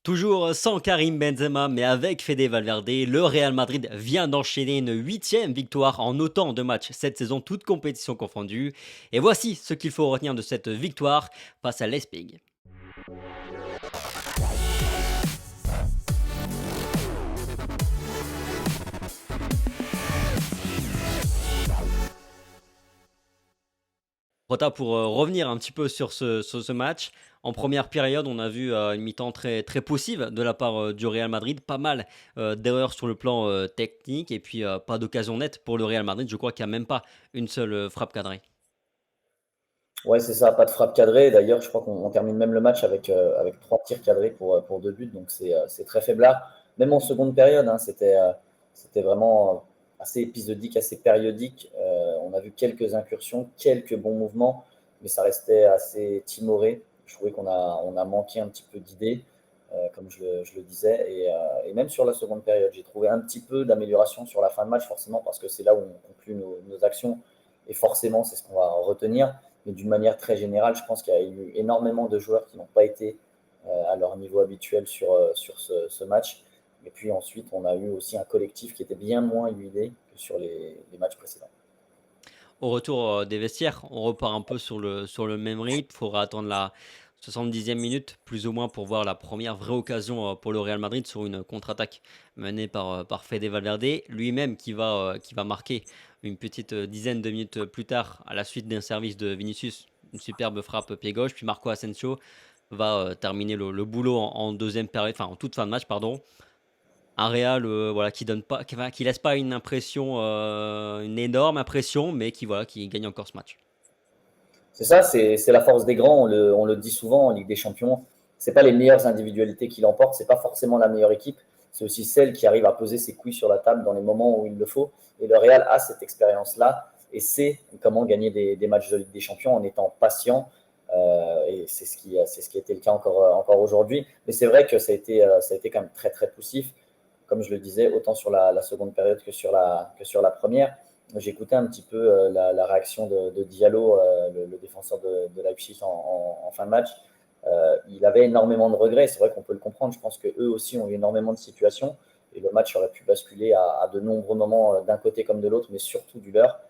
Toujours sans Karim Benzema, mais avec Fede Valverde, le Real Madrid vient d'enchaîner une huitième victoire en autant de matchs cette saison, toutes compétitions confondues. Et voici ce qu'il faut retenir de cette victoire face à l'Espig. Rota, pour revenir un petit peu sur ce match, en première période, on a vu une mi-temps très poussive de la part du Real Madrid, pas mal d'erreurs sur le plan technique et puis pas d'occasion nette pour le Real Madrid. Je crois qu'il n'y a même pas une seule frappe cadrée. Ouais, c'est ça, pas de frappe cadrée. D'ailleurs, je crois qu'on termine même le match avec 3 tirs cadrés pour 2 buts, donc c'est très faiblard. Même en seconde période, hein, c'était vraiment assez épisodique, assez périodique. On a vu quelques incursions, quelques bons mouvements, mais ça restait assez timoré. Je trouvais qu'on a manqué un petit peu d'idées, comme je le disais. Et même sur la seconde période, j'ai trouvé un petit peu d'amélioration sur la fin de match, forcément, parce que c'est là où on conclut nos actions. Et forcément, c'est ce qu'on va retenir. Mais d'une manière très générale, je pense qu'il y a eu énormément de joueurs qui n'ont pas été à leur niveau habituel sur ce match. Et puis ensuite, on a eu aussi un collectif qui était bien moins huilé que sur les matchs précédents. Au retour des vestiaires, on repart un peu sur le même rythme. Il faudra attendre la 70e minute, plus ou moins, pour voir la première vraie occasion pour le Real Madrid sur une contre-attaque menée par Fede Valverde, lui-même qui va marquer une petite dizaine de minutes plus tard, à la suite d'un service de Vinicius, une superbe frappe pied gauche. Puis Marco Asensio va terminer le boulot en deuxième période, enfin en toute fin de match, pardon. Un Real, voilà, qui donne pas, qui laisse pas une impression, une énorme impression, mais qui gagne encore ce match. C'est ça, c'est la force des grands. On le dit souvent en Ligue des Champions. C'est pas les meilleures individualités qui l'emportent, c'est pas forcément la meilleure équipe. C'est aussi celle qui arrive à poser ses couilles sur la table dans les moments où il le faut. Et le Real a cette expérience-là et sait comment gagner des matchs de Ligue des Champions en étant patient. Et c'est ce qui a été le cas encore aujourd'hui. Mais c'est vrai que ça a été quand même très poussif, comme je le disais, autant sur la seconde période que sur la première. J'ai écouté un petit peu la réaction de Diallo, le défenseur de Leipzig en fin de match. Il avait énormément de regrets. C'est vrai qu'on peut le comprendre. Je pense qu'eux aussi ont eu énormément de situations. Et le match aurait pu basculer à de nombreux moments d'un côté comme de l'autre, mais surtout du leur.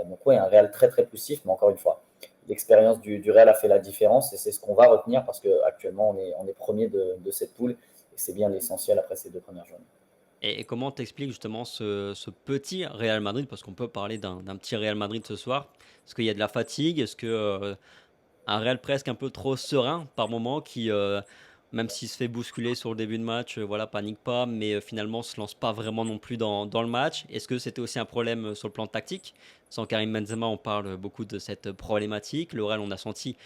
Donc oui, un Real très poussif, mais encore une fois, l'expérience du Real a fait la différence et c'est ce qu'on va retenir parce qu'actuellement on est premier de cette poule et c'est bien l'essentiel après ces 2 premières journées. Et comment t'expliques justement ce petit Real Madrid, parce qu'on peut parler d'un petit Real Madrid ce soir. Est-ce qu'il y a de la fatigue? Est-ce que un Real presque un peu trop serein par moment, qui, même s'il se fait bousculer sur le début de match, voilà, panique pas, mais finalement se lance pas vraiment non plus dans le match? Est-ce que c'était aussi un problème sur le plan tactique? Sans Karim Benzema, on parle beaucoup de cette problématique. Le Real, on a senti,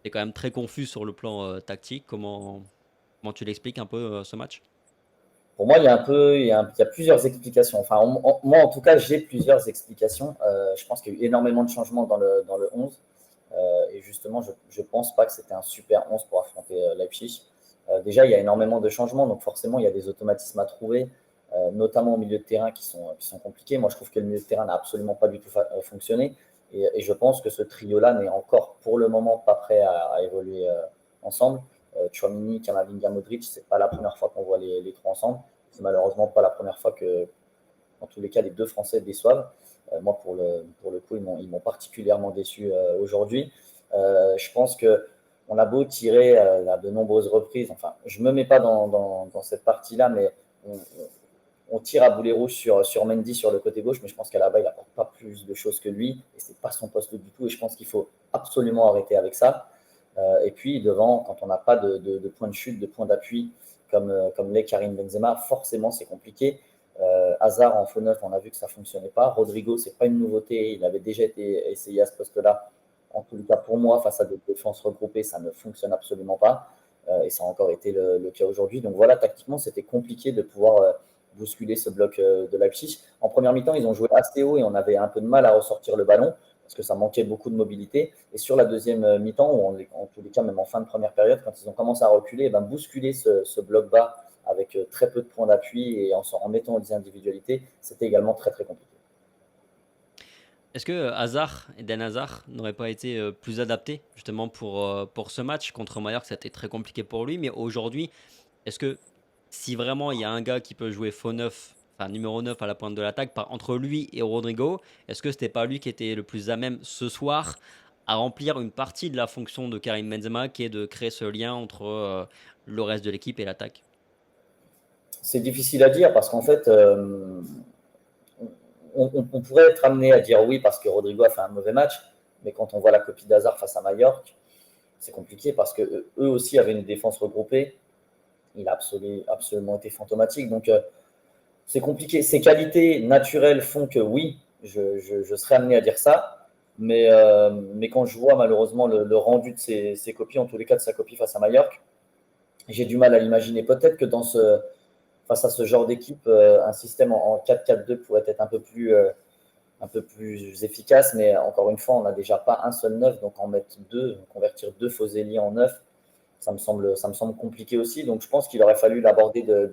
est quand même très confus sur le plan tactique. Comment tu l'expliques un peu ce match? Pour moi, il y a un peu, il y a plusieurs explications. Enfin, moi, en tout cas, j'ai plusieurs explications. Je pense qu'il y a eu énormément de changements dans le 11. Et justement, je ne pense pas que c'était un super 11 pour affronter Leipzig. Déjà, il y a énormément de changements, donc forcément, il y a des automatismes à trouver, notamment au milieu de terrain qui sont compliqués. Moi, je trouve que le milieu de terrain n'a absolument pas du tout fonctionné. Et je pense que ce trio-là n'est encore pour le moment pas prêt à évoluer ensemble. Tchouaméni, Camavinga, Modric, c'est pas la première fois qu'on voit les trois ensemble. C'est malheureusement pas la première fois que, dans tous les cas, les deux Français déçoivent. Moi, pour le coup, ils m'ont particulièrement déçu aujourd'hui. Je pense que on a beau tirer à de nombreuses reprises. Enfin, je ne me mets pas dans cette partie-là, mais on, on tire à boulet rouge sur Mendy sur le côté gauche, mais je pense qu'à la base, il n'apporte pas plus de choses que lui, et c'est pas son poste du tout, et je pense qu'il faut absolument arrêter avec ça. Et puis devant, quand on n'a pas de point de chute, de point d'appui, comme l'est Karim Benzema, forcément c'est compliqué. Hazard en faux neuf, on a vu que ça ne fonctionnait pas. Rodrigo, c'est pas une nouveauté, il avait déjà été essayé à ce poste-là. En tout cas, pour moi, face à des défenses regroupées, ça ne fonctionne absolument pas. Et ça a encore été le cas aujourd'hui. Donc voilà, tactiquement, c'était compliqué de pouvoir bousculer ce bloc de Leipzig. En première mi-temps, ils ont joué assez haut et on avait un peu de mal à ressortir le ballon parce que ça manquait beaucoup de mobilité. Et sur la deuxième mi-temps, ou en tous les cas, même en fin de première période, quand ils ont commencé à reculer, ben, bousculer ce bloc bas avec très peu de points d'appui et en mettant des individualités, c'était également très compliqué. Est-ce que Hazard, Eden Hazard, n'aurait pas été plus adapté justement pour ce match contre Mallorca? C'était très compliqué pour lui, mais aujourd'hui, Est-ce que si vraiment il y a un gars qui peut jouer faux neuf, enfin numéro 9 à la pointe de l'attaque, entre lui et Rodrigo, est-ce que c'était pas lui qui était le plus à même ce soir à remplir une partie de la fonction de Karim Benzema, qui est de créer ce lien entre le reste de l'équipe et l'attaque? C'est difficile à dire parce qu'en fait, on pourrait être amené à dire oui parce que Rodrigo a fait un mauvais match, mais quand on voit la copie d'Hazard face à Mallorca, c'est compliqué parce que eux aussi avaient une défense regroupée. Il a absolument été fantomatique. Donc, c'est compliqué. Ses qualités naturelles font que oui, je serais amené à dire ça. Mais quand je vois malheureusement le rendu de ses copies, en tous les cas de sa copie face à Mallorca, j'ai du mal à l'imaginer. Peut-être que face à ce genre d'équipe, un système en 4-4-2 pourrait être un peu plus efficace. Mais encore une fois, on n'a déjà pas un seul neuf, donc en mettre deux, convertir deux faux ailiers en neuf, ça me semble compliqué aussi. Donc je pense qu'il aurait fallu l'aborder de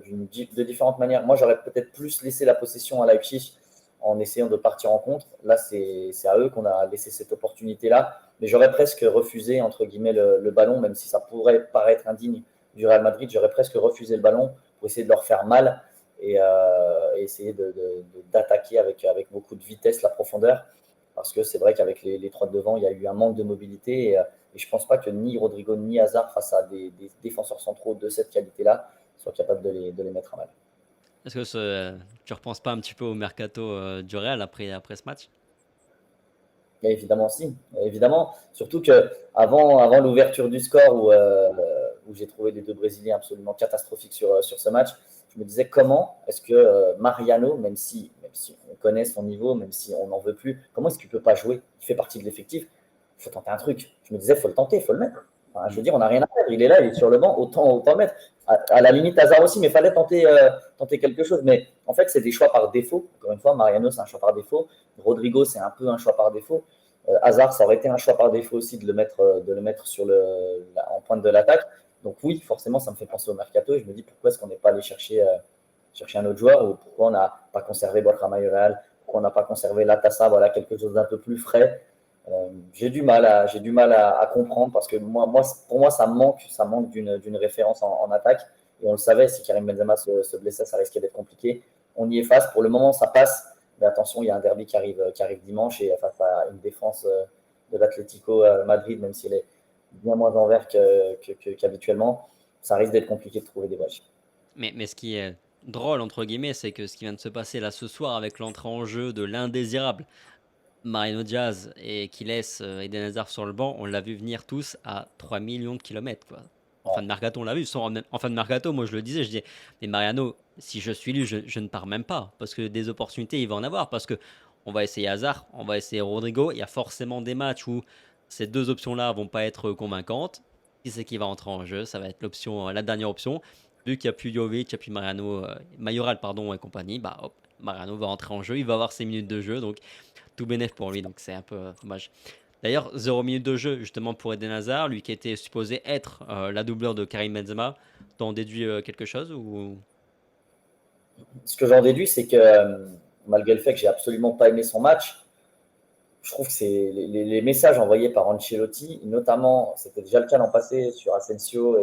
différentes manières. Moi, j'aurais peut-être plus laissé la possession à Leipzig en essayant de partir en contre. Là, c'est à eux qu'on a laissé cette opportunité-là. Mais j'aurais presque refusé, entre guillemets, le ballon, même si ça pourrait paraître indigne du Real Madrid. J'aurais presque refusé le ballon pour essayer de leur faire mal et essayer d'attaquer avec beaucoup de vitesse la profondeur. Parce que c'est vrai qu'avec les trois de devant, il y a eu un manque de mobilité. Et je ne pense pas que ni Rodrigo ni Hazard, face à des défenseurs centraux de cette qualité-là, soient capables de les mettre à mal. Est-ce que tu repenses pas un petit peu au mercato du Real après ce match? Et évidemment, si. Évidemment. Surtout qu'avant l'ouverture du score, où j'ai trouvé les deux Brésiliens absolument catastrophiques sur ce match, je me disais comment est-ce que Mariano, même si on connaît son niveau, même si on n'en veut plus, comment est-ce qu'il ne peut pas jouer? Il fait partie de l'effectif. Il faut tenter un truc. Je me disais, il faut le tenter, il faut le mettre. Enfin, je veux dire, on n'a rien à faire. Il est là, il est sur le banc, autant le mettre. À la limite, Hazard aussi, mais il fallait tenter quelque chose. Mais en fait, c'est des choix par défaut. Encore une fois, Mariano, c'est un choix par défaut. Rodrigo, c'est un peu un choix par défaut. Hazard, ça aurait été un choix par défaut aussi de le mettre en pointe de l'attaque. Donc oui, forcément, ça me fait penser au mercato et je me dis pourquoi est-ce qu'on n'est pas allé chercher un autre joueur ou pourquoi on n'a pas conservé Borja Mayoral, pourquoi on n'a pas conservé Latassa, voilà, quelque chose d'un peu plus frais. J'ai du mal à comprendre parce que pour moi, ça manque d'une référence en attaque. Et on le savait, si Karim Benzema se blessait, ça risquait d'être compliqué. On y est face. Pour le moment, ça passe. Mais attention, il y a un derby qui arrive dimanche et face à une défense de l'Atlético Madrid, même si elle est bien moins en vert qu'habituellement, ça risque d'être compliqué de trouver des matchs. Mais ce qui est drôle, entre guillemets, c'est que ce qui vient de se passer là ce soir avec l'entrée en jeu de l'indésirable Marino Diaz et qui laisse Eden Hazard sur le banc, on l'a vu venir tous à 3 millions de kilomètres, quoi. En fin de mercato, on l'a vu. En fin de mercato, moi je le disais, je disais, mais Mariano, si je suis lui, je ne pars même pas. Parce que des opportunités, il va en avoir. Parce que on va essayer Hazard, on va essayer Rodrigo. Il y a forcément des matchs où ces deux options-là vont pas être convaincantes. Qui c'est qui va entrer en jeu? Ça va être l'option, la dernière option. Vu qu'il n'y a plus Jovic, il n'y a plus Mariano, Mayoral pardon, et compagnie, bah hop, Mariano va entrer en jeu. Il va avoir ses minutes de jeu. Donc tout bénef pour lui, donc c'est un peu dommage. D'ailleurs, 0 minutes de jeu justement pour Eden Hazard, lui qui était supposé être la doubleur de Karim Benzema. T'en déduis quelque chose ou... Ce que j'en déduis, c'est que malgré le fait que j'ai absolument pas aimé son match, je trouve que c'est les messages envoyés par Ancelotti, notamment, c'était déjà le cas l'an passé sur Asensio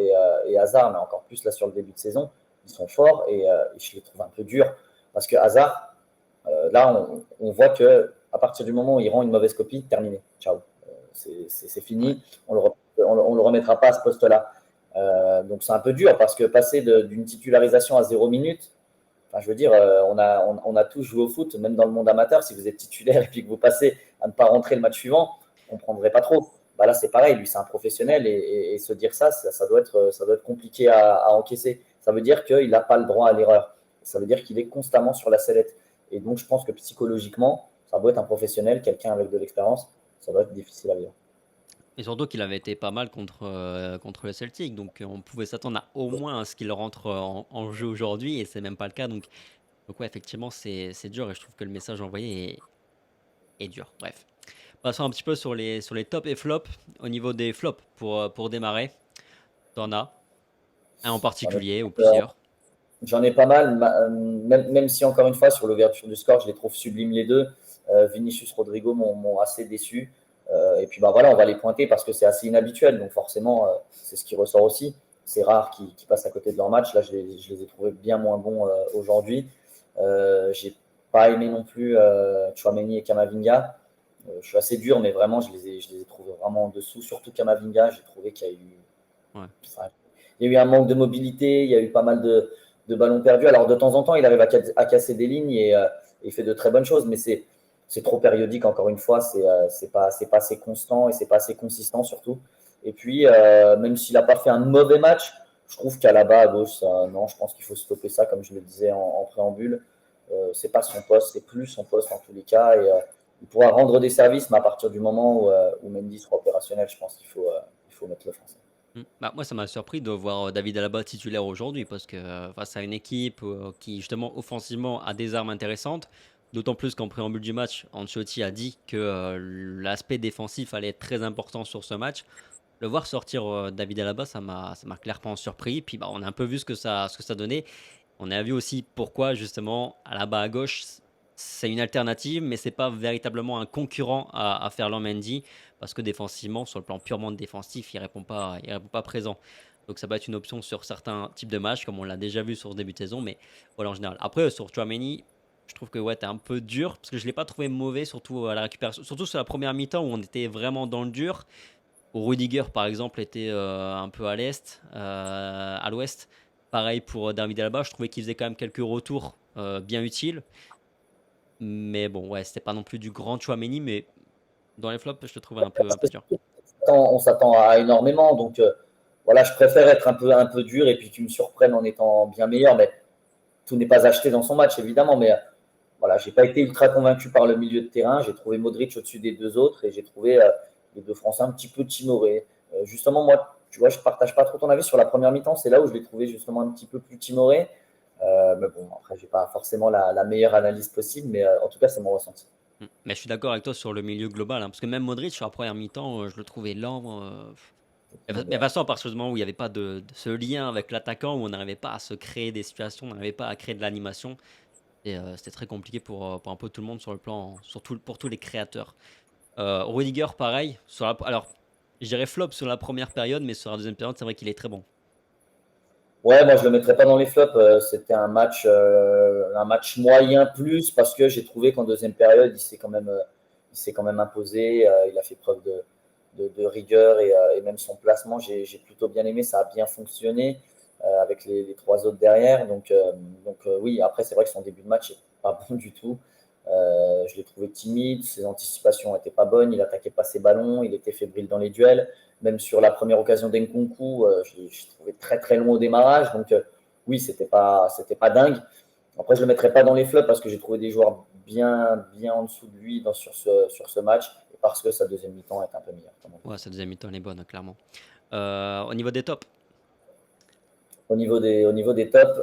et Hazard, mais encore plus là sur le début de saison, ils sont forts et je les trouve un peu durs. Parce que Hazard, là, on voit que à partir du moment où il rend une mauvaise copie, terminé. Ciao. C'est Ouais. fini. On le remettra pas à ce poste-là. Donc c'est un peu dur parce que passer d'une titularisation à 0 minute, enfin, je veux dire, on a tous joué au foot, même dans le monde amateur. Si vous êtes titulaire et puis que vous passez à ne pas rentrer le match suivant, on ne prendrait pas trop. Bah là, c'est pareil. Lui, c'est un professionnel et se dire ça doit être compliqué à encaisser. Ça veut dire qu'il n'a pas le droit à l'erreur. Ça veut dire qu'il est constamment sur la sellette. Et donc, je pense que psychologiquement, ça doit être un professionnel, quelqu'un avec de l'expérience. Ça doit être difficile à vivre. Et surtout qu'il avait été pas mal contre le Celtic, donc on pouvait s'attendre à au moins à ce qu'il rentre en jeu aujourd'hui, et c'est même pas le cas. Donc ouais, effectivement, c'est dur, et je trouve que le message envoyé est dur. Bref. Passons un petit peu sur les tops et flops. Au niveau des flops, pour démarrer, t'en as un en J'en ai, particulier ou plusieurs? j'en ai pas mal, même si encore une fois, sur l'ouverture du score, je les trouve sublimes les deux. Vinicius Rodrigo m'ont assez déçu. Et puis bah voilà, on va les pointer parce que c'est assez inhabituel, donc forcément, c'est ce qui ressort aussi. c'est rare qu'ils passent à côté de leur match. Là, je les ai trouvés bien moins bons aujourd'hui. J'ai pas aimé non plus Tchouaméni et Kamavinga. Je suis assez dur, mais vraiment, je les ai trouvés vraiment en dessous. Surtout Kamavinga, j'ai trouvé qu'il y a eu, Ouais. enfin, il y a eu un manque de mobilité, il y a eu pas mal de ballons perdus. Alors, de temps en temps, il arrive à casser des lignes et il fait de très bonnes choses, mais c'est trop périodique, encore une fois. C'est pas assez constant et c'est pas assez consistant, surtout. Et puis, même s'il n'a pas fait un mauvais match, je trouve qu'à la bas à gauche, non, je pense qu'il faut stopper ça, comme je le disais en préambule. C'est pas son poste, c'est plus son poste en tous les cas. Et il pourra rendre des services, mais à partir du moment où Mendy sera opérationnel, je pense il faut mettre le français. Bah, moi, ça m'a surpris de voir David Alaba titulaire aujourd'hui parce que face à une équipe qui, justement, offensivement, a des armes intéressantes. D'autant plus qu'en préambule du match, Ancelotti a dit que l'aspect défensif allait être très important sur ce match. Le voir sortir David Alaba, ça m'a clairement surpris. Puis bah, on a un peu vu ce que ça donnait. On a vu aussi pourquoi, justement, Alaba à gauche, c'est une alternative, mais c'est pas véritablement un concurrent à Ferland Mendy, parce que défensivement, sur le plan purement défensif, il répond pas présent. Donc ça peut être une option sur certains types de matchs, comme on l'a déjà vu sur ce début de saison, mais voilà en général. Après, sur Chouameni, je trouve que ouais, t'es un peu dur, parce que je l'ai pas trouvé mauvais, surtout à la récupération, surtout sur la première mi-temps où on était vraiment dans le dur. Où Rudiger, par exemple, était un peu à l'ouest. Pareil pour David Alaba, je trouvais qu'il faisait quand même quelques retours bien utiles. Mais bon, ouais, c'était pas non plus du grand Chouameni, mais dans les flops, je le trouvais un peu dur. On s'attend à énormément. Donc, voilà, je préfère être un peu dur et puis qu'il me surprenne en étant bien meilleur. Mais tout n'est pas acheté dans son match, évidemment. Mais voilà, j'ai pas été ultra convaincu par le milieu de terrain. J'ai trouvé Modric au-dessus des deux autres et j'ai trouvé les deux Français un petit peu timorés. Justement, moi, tu vois, je partage pas trop ton avis sur la première mi-temps. C'est là où je l'ai trouvé justement un petit peu plus timoré. Mais bon, après, j'ai pas forcément la meilleure analyse possible, mais en tout cas, c'est mon ressenti. Mais je suis d'accord avec toi sur le milieu global, hein, parce que même Modric, sur la première mi-temps, je le trouvais lent. Mais de toute façon, à partir du moment où il n'y avait pas de ce lien avec l'attaquant, où on n'arrivait pas à se créer des situations, on n'arrivait pas à créer de l'animation, et c'était très compliqué pour un peu tout le monde sur le plan, surtout pour tous les créateurs. Rudiger, pareil. Alors, je dirais flop sur la première période, mais sur la deuxième période, c'est vrai qu'il est très bon. Ouais, moi je le mettrais pas dans les flops. C'était un match moyen plus parce que j'ai trouvé qu'en deuxième période, il s'est quand même imposé. Il a fait preuve de rigueur et même son placement, j'ai plutôt bien aimé. Ça a bien fonctionné avec les trois autres derrière. Donc oui, après c'est vrai que son début de match est pas bon du tout. Je l'ai trouvé timide, ses anticipations n'étaient pas bonnes, il attaquait pas ses ballons, il était fébrile dans les duels. Même sur la première occasion d'Nkunku, je trouvé très très long au démarrage. Donc oui, c'était pas dingue. Après, je le mettrai pas dans les flops parce que j'ai trouvé des joueurs bien en dessous de lui sur ce match et parce que sa deuxième mi-temps est un peu meilleure. Ouais, sa deuxième mi-temps, elle est bonne, clairement. Au niveau des tops, Au niveau des tops,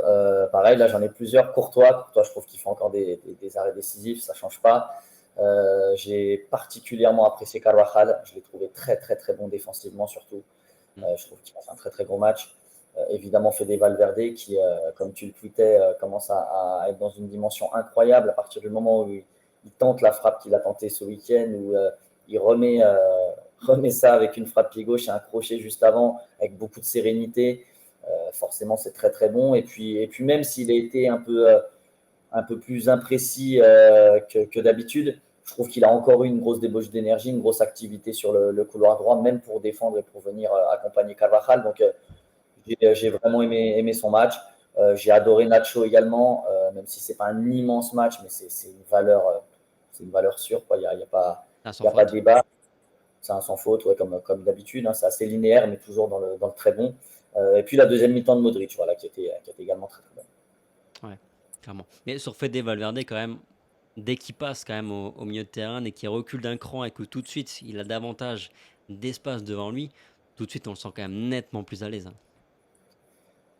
pareil, là j'en ai plusieurs. Courtois, je trouve qu'il fait encore des arrêts décisifs, ça ne change pas. J'ai particulièrement apprécié Carvajal, je l'ai trouvé très très très bon défensivement surtout. hmm, Je trouve qu'il a fait un très très gros match. Évidemment, Fede Valverde qui, comme tu le tweetais, commence à être dans une dimension incroyable à partir du moment où il tente la frappe qu'il a tentée ce week-end, où il remet ça avec une frappe pied gauche et un crochet juste avant, avec beaucoup de sérénité. Forcément, c'est très très bon. Et puis même s'il a été un peu plus imprécis que d'habitude, je trouve qu'il a encore eu une grosse débauche d'énergie, une grosse activité sur le couloir droit, même pour défendre et pour venir accompagner Carvajal. Donc, j'ai vraiment aimé son match. J'ai adoré Nacho également, même si c'est pas un immense match, mais c'est une valeur sûre. Quoi. ah, sans Y a pas de faute. débat. C'est un sans faute, ouais, comme d'habitude. Hein, c'est assez linéaire, mais toujours dans le très bon. Et puis la deuxième mi-temps de Modric, voilà, qui était également très, très bonne. Ouais, clairement. Mais sur Fede Valverde, quand même, dès qu'il passe quand même au milieu de terrain et qu'il recule d'un cran et que tout de suite, il a davantage d'espace devant lui, tout de suite, on le sent quand même nettement plus à l'aise, hein.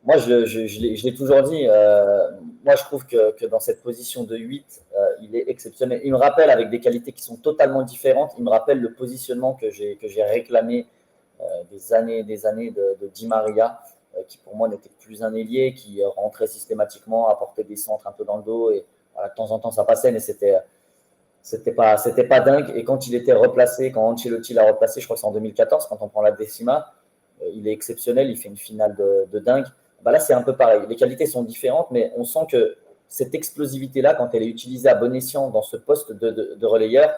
Moi, je l'ai toujours dit. Moi, je trouve que dans cette position de 8, il est exceptionnel. Il me rappelle, avec des qualités qui sont totalement différentes, il me rappelle le positionnement que j'ai réclamé des années de Di Maria, qui pour moi n'était plus un ailier, qui rentrait systématiquement, apportait des centres un peu dans le dos. Et voilà, de temps en temps, ça passait, mais c'était pas dingue. Et quand il était replacé, quand Ancelotti l'a replacé, je crois que c'est en 2014, quand on prend la décima, il est exceptionnel, il fait une finale de dingue. Bah là, c'est un peu pareil. Les qualités sont différentes, mais on sent que cette explosivité-là, quand elle est utilisée à bon escient dans ce poste de relayeur,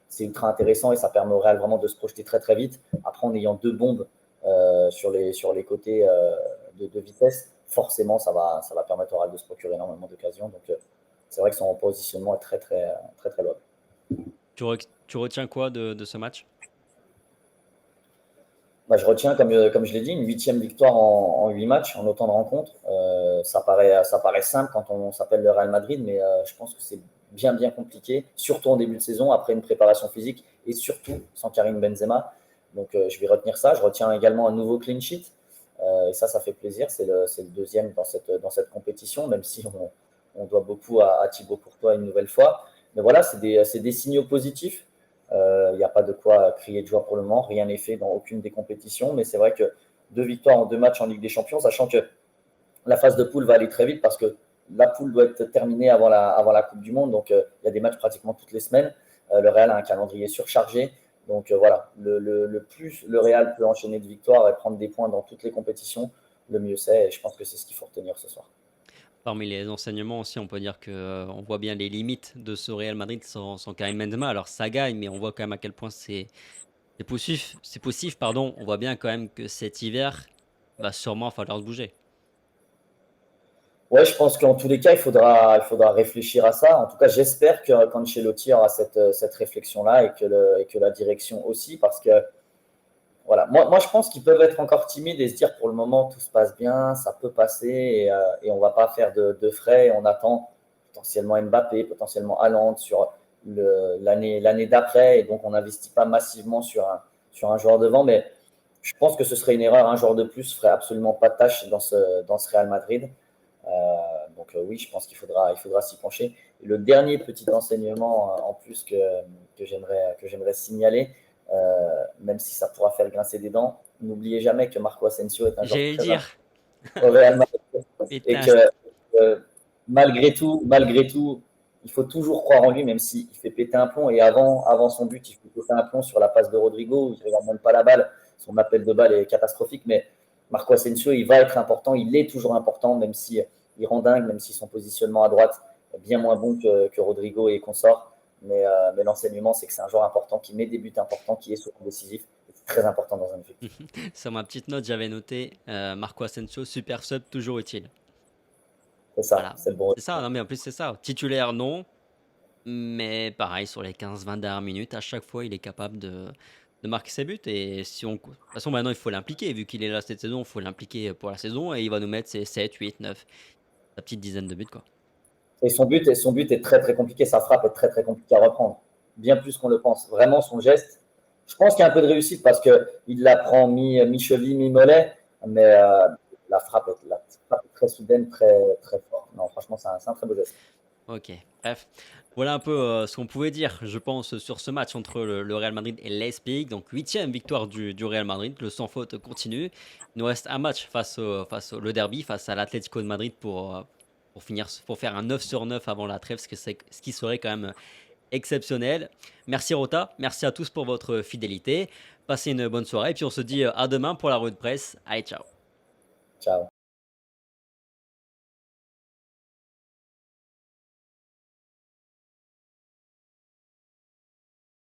c'est ultra intéressant et ça permet au Real vraiment de se projeter très très vite. Après, en ayant deux bombes sur les côtés de vitesse, forcément, ça va permettre au Real de se procurer énormément d'occasions. Donc, c'est vrai que son positionnement est très très très très loin. Tu retiens quoi de ce match? Bah, je retiens, comme je l'ai dit, une huitième victoire en 8 matchs, en autant de rencontres. Ça paraît simple quand on s'appelle le Real Madrid, mais je pense que c'est bien, bien compliqué, surtout en début de saison, après une préparation physique et surtout sans Karim Benzema. Donc, je vais retenir ça. Je retiens également un nouveau clean sheet. Et ça fait plaisir. C'est le deuxième dans cette compétition, même si on doit beaucoup à Thibaut Courtois une nouvelle fois. Mais voilà, c'est des signaux positifs. Il n'y a pas de quoi crier de joie pour le moment. Rien n'est fait dans aucune des compétitions. Mais c'est vrai que 2 victoires en 2 matchs en Ligue des Champions, sachant que la phase de poule va aller très vite parce que la poule doit être terminée avant la Coupe du Monde. Donc, il y a des matchs pratiquement toutes les semaines. Le Real a un calendrier surchargé. Donc, voilà, le plus le Real peut enchaîner de victoires et prendre des points dans toutes les compétitions, le mieux c'est. Et je pense que c'est ce qu'il faut retenir ce soir. Parmi les enseignements aussi, on peut dire que on voit bien les limites de ce Real Madrid sans Karim Benzema. Alors ça gagne, mais on voit quand même à quel point c'est possible. C'est possible, pardon. On voit bien quand même que cet hiver va sûrement falloir se bouger. Ouais, je pense qu'en tous les cas, il faudra réfléchir à ça. En tout cas, j'espère qu'Ancelotti aura cette réflexion-là et que la direction aussi, parce que voilà, moi je pense qu'ils peuvent être encore timides et se dire pour le moment tout se passe bien, ça peut passer et on ne va pas faire de frais. On attend potentiellement Mbappé, potentiellement Haaland sur l'année d'après et donc on n'investit pas massivement sur un joueur devant. Mais je pense que ce serait une erreur. Un joueur de plus ferait absolument pas de tâche dans ce Real Madrid. Donc oui, je pense qu'il faudra s'y pencher. Et le dernier petit enseignement en plus que j'aimerais signaler, même si ça pourra faire grincer des dents, n'oubliez jamais que Marco Asensio est un joueur J'allais le très important dire. au Real Madrid et Putain, que malgré tout, il faut toujours croire en lui, même s'il fait péter un plomb. Et avant son but, il fait péter un plomb sur la passe de Rodrigo, où il ne regarde même pas la balle. Son appel de balle est catastrophique, mais Marco Asensio, il va être important, il est toujours important, même si il rend dingue, même si son positionnement à droite est bien moins bon que Rodrigo et consorts. Mais l'enseignement, c'est que c'est un joueur important qui met des buts importants, qui est souvent décisif. C'est très important dans un effectif. sur ma petite note, j'avais noté Marco Asensio, super sub, toujours utile. C'est ça, Voilà. c'est le bon. C'est ça, non mais en plus c'est ça. Titulaire, non. Mais pareil, sur les 15-20 dernières minutes, à chaque fois, il est capable de marquer ses buts. Et si on... De toute façon, maintenant, il faut l'impliquer. Vu qu'il est là cette saison, il faut l'impliquer pour la saison. Et il va nous mettre ses 7, 8, 9, sa petite dizaine de buts, quoi. Et son but est très très compliqué, sa frappe est très très compliquée à reprendre, bien plus qu'on le pense. Vraiment, son geste, je pense qu'il y a un peu de réussite parce qu'il la prend mi-cheville, mi-mollet, mais la frappe est très soudaine, très, très forte. Non, franchement, c'est un très beau geste. Ok, bref. Voilà un peu ce qu'on pouvait dire, je pense, sur ce match entre le Real Madrid et l'Leipzig. Donc, huitième victoire du Real Madrid. Le sans faute continue. Il nous reste un match face au le derby, face à l'Atlético de Madrid pour faire un 9 sur 9 avant la trêve, ce qui serait quand même exceptionnel. Merci Rota, merci à tous pour votre fidélité. Passez une bonne soirée et puis on se dit à demain pour la revue de presse. Allez, ciao. Ciao.